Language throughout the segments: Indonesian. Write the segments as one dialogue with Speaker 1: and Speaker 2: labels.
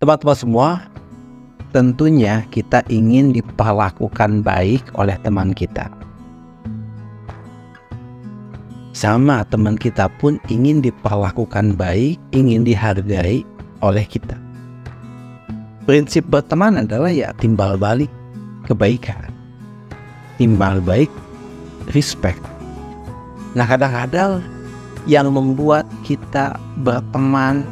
Speaker 1: Teman-teman semua, tentunya kita ingin diperlakukan baik oleh teman kita. Sama teman kita pun ingin diperlakukan baik, ingin dihargai oleh kita. Prinsip berteman adalah ya timbal balik kebaikan. Timbal balik respect. Nah, kadang-kadang yang membuat kita berteman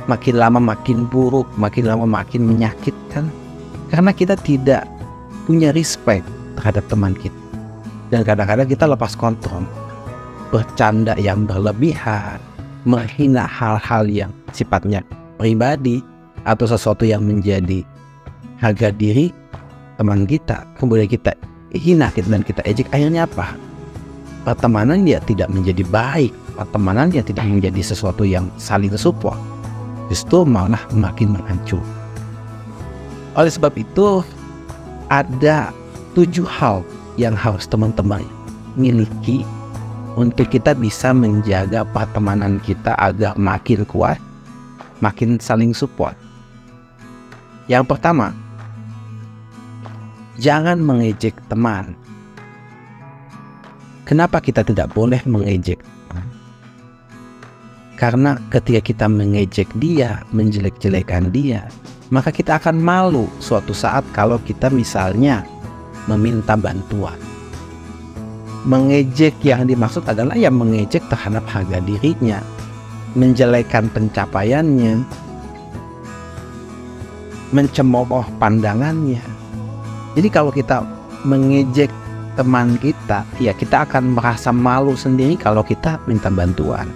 Speaker 1: makin lama makin buruk, makin lama makin menyakitkan, karena kita tidak punya respect terhadap teman kita. Dan kadang-kadang kita lepas kontrol, bercanda yang berlebihan, menghina hal-hal yang sifatnya pribadi atau sesuatu yang menjadi harga diri teman kita, kemudian kita hina dan kita ejek. Akhirnya apa? Pertemanan dia tidak menjadi baik, pertemanan dia tidak menjadi sesuatu yang saling support, justru malah makin menghancur. Oleh sebab itu, ada 7 hal yang harus teman-teman miliki untuk kita bisa menjaga pertemanan kita agar makin kuat, makin saling support. Yang pertama, jangan mengejek teman. Kenapa kita tidak boleh mengejek teman? Karena ketika kita mengejek dia, menjelek-jelekan dia, maka kita akan malu suatu saat kalau kita misalnya meminta bantuan. Mengejek yang dimaksud adalah yang mengejek terhadap harga dirinya, menjelekan pencapaiannya, mencemooh pandangannya. Jadi kalau kita mengejek teman kita, ya kita akan merasa malu sendiri kalau kita minta bantuan.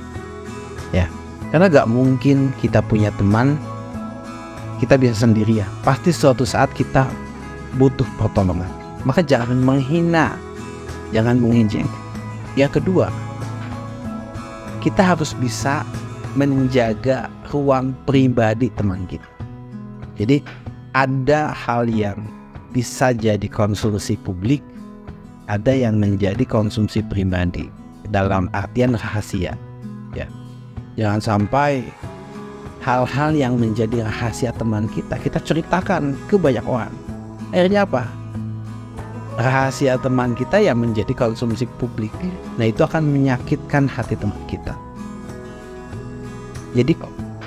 Speaker 1: Ya, karena gak mungkin kita punya teman kita bisa sendirian. Pasti suatu saat kita butuh pertolongan. Maka jangan menghina, jangan mengejek. Yang kedua, kita harus bisa menjaga ruang pribadi teman kita. Jadi ada hal yang bisa jadi konsumsi publik, ada yang menjadi konsumsi pribadi dalam artian rahasia. Ya, jangan sampai hal-hal yang menjadi rahasia teman kita ceritakan ke banyak orang. Akhirnya apa? Rahasia teman kita yang menjadi konsumsi publik. Nah, itu akan menyakitkan hati teman kita. Jadi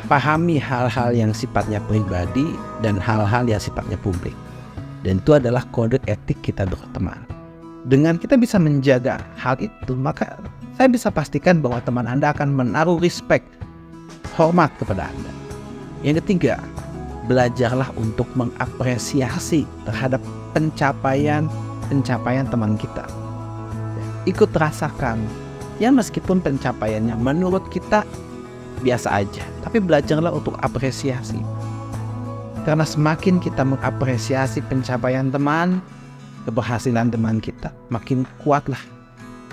Speaker 1: pahami hal-hal yang sifatnya pribadi dan hal-hal yang sifatnya publik. Dan itu adalah kode etik kita berteman. Dengan kita bisa menjaga hal itu, maka saya bisa pastikan bahwa teman Anda akan menaruh respect, hormat kepada Anda. Yang ketiga, belajarlah untuk mengapresiasi terhadap pencapaian teman kita. Ikut rasakan, ya meskipun pencapaiannya menurut kita biasa aja, tapi belajarlah untuk apresiasi. Karena semakin kita mengapresiasi pencapaian teman, keberhasilan teman kita, makin kuatlah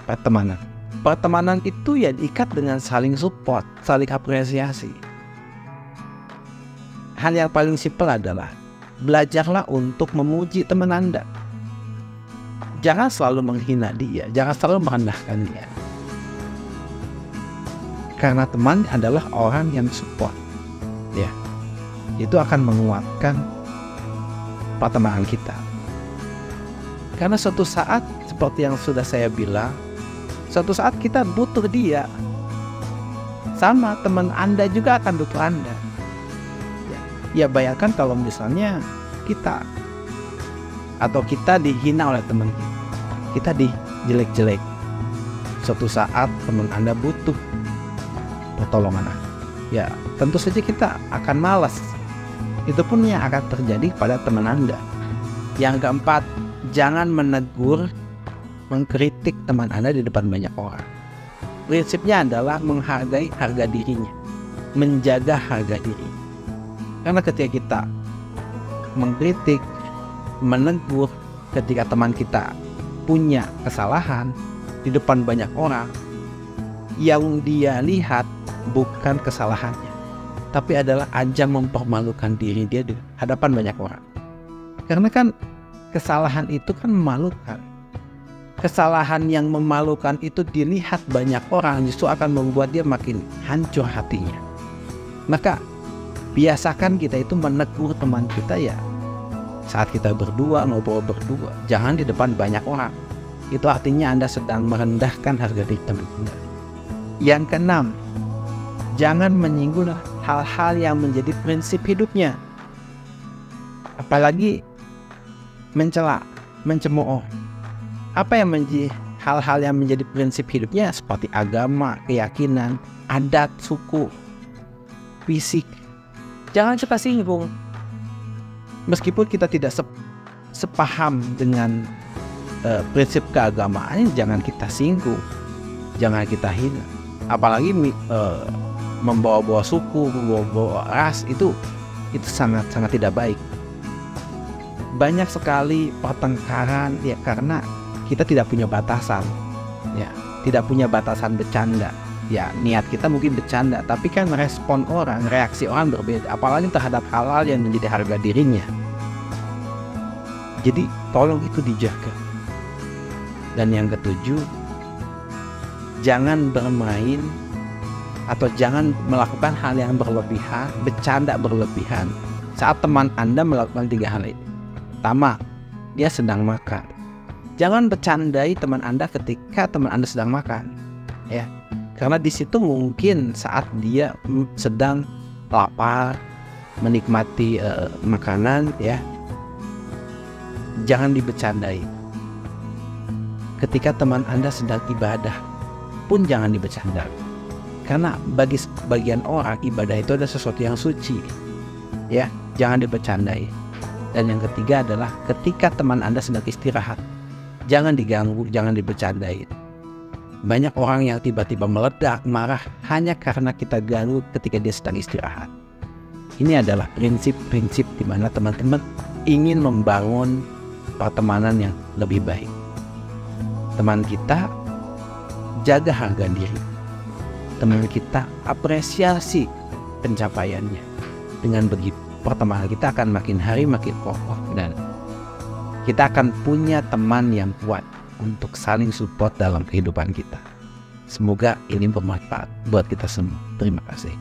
Speaker 1: pertemanan. Pertemanan itu ya diikat dengan saling support, saling apresiasi. Hal yang paling simpel adalah belajarlah untuk memuji teman Anda. Jangan selalu menghina dia, jangan selalu merendahkan dia. Karena teman adalah orang yang support, ya, itu akan menguatkan pertemanan kita. Karena suatu saat, seperti yang sudah saya bilang, suatu saat kita butuh dia. Sama teman Anda juga akan butuh Anda. Ya bayangkan kalau misalnya kita atau kita dihina oleh teman kita dijelek-jelek. Suatu saat teman Anda butuh pertolongan. Ya tentu saja kita akan malas. Itu pun yang akan terjadi pada teman Anda. Yang keempat, jangan menegur, mengkritik teman Anda di depan banyak orang. Prinsipnya adalah menghargai harga dirinya, menjaga harga diri. Karena ketika kita mengkritik, menegur ketika teman kita punya kesalahan di depan banyak orang, yang dia lihat bukan kesalahannya, tapi adalah ajang mempermalukan diri dia di hadapan banyak orang. Karena kan kesalahan itu kan memalukan. Kesalahan yang memalukan itu dilihat banyak orang justru akan membuat dia makin hancur hatinya. Maka biasakan kita itu menegur teman kita ya saat kita berdua, ngobrol berdua, jangan di depan banyak orang. Itu artinya Anda sedang merendahkan harga diri teman Anda. Yang keenam, jangan menyinggung hal-hal yang menjadi prinsip hidupnya, apalagi mencela, mencemooh. Apa yang menjadi hal-hal yang menjadi prinsip hidupnya seperti agama, keyakinan, adat, suku, fisik, jangan suka singgung. Meskipun kita tidak sepaham dengan prinsip keagamaan, jangan kita singgung, jangan kita hina. Apalagi membawa-bawa suku, membawa-bawa ras, itu sangat tidak baik. Banyak sekali pertengkaran ya karena kita tidak punya batasan, ya, tidak punya batasan bercanda. Ya, niat kita mungkin bercanda, tapi kan respon orang, reaksi orang berbeda, apalagi terhadap hal-hal yang menjadi harga dirinya. Jadi tolong itu dijaga. Dan yang ketujuh, jangan bermain atau jangan melakukan hal yang berlebihan, bercanda berlebihan saat teman Anda melakukan 3 hal ini. Pertama, dia sedang makan. Jangan bercandai teman Anda ketika teman Anda sedang makan, ya. Karena di situ mungkin saat dia sedang lapar, menikmati makanan, ya, jangan dibercandai. Ketika teman Anda sedang ibadah pun jangan dibercandai. Karena bagi sebagian orang ibadah itu adalah sesuatu yang suci, ya, jangan dibercandai. Dan yang ketiga adalah ketika teman Anda sedang istirahat, jangan diganggu, jangan dibercandai. Banyak orang yang tiba-tiba meledak, marah hanya karena kita ganggu ketika dia sedang istirahat. Ini adalah prinsip-prinsip di mana teman-teman ingin membangun pertemanan yang lebih baik. Teman kita jaga harga diri. Teman kita apresiasi pencapaiannya. Dengan begitu, pertemanan kita akan makin hari makin kokoh dan kita akan punya teman yang kuat untuk saling support dalam kehidupan kita. Semoga ini bermanfaat buat kita semua. Terima kasih.